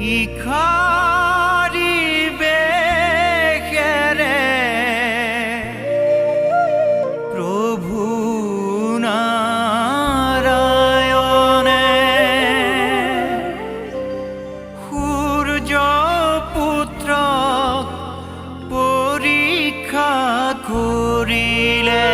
ভিখাৰি বেশেৰে প্ৰভু নাৰায়ণে সূৰ্য পুত্ৰক পৰীক্ষা কৰিলে।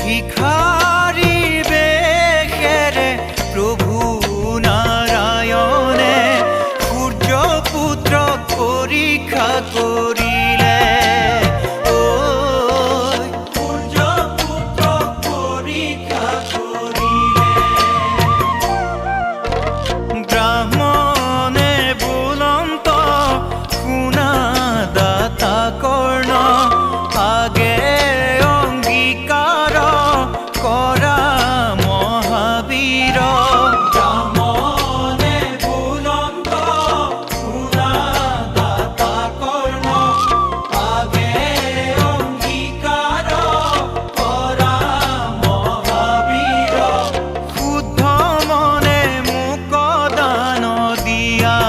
ভিখাৰি বেশেৰে প্ৰভু নাৰায়ণে সূৰ্য পুত্ৰক পৰীক্ষা কৰিলে। সূৰ্য পুত্ৰক পৰীক্ষা কৰিলে। ব্ৰাহ্মণে বুলন্ত শুনা দাতা কৰ্ণ আগে কৰা মহাবীৰ। ব্ৰাহ্মণে বুলন্ত শুনা দাতা কৰ্ণ আগে অংগীকাৰ কৰা মহাবীৰ। শুদ্ধ মনে মোক দান দিয়া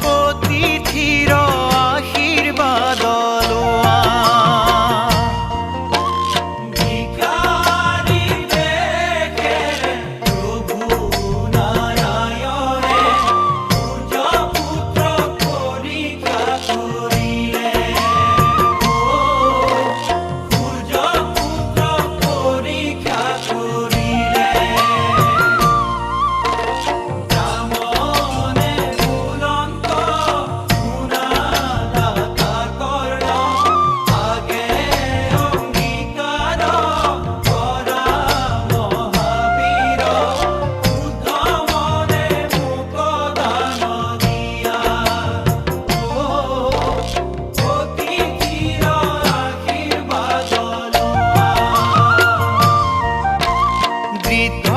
অতিথিৰ আশীৰ্বাদ লোৱা। বৃদ্ধ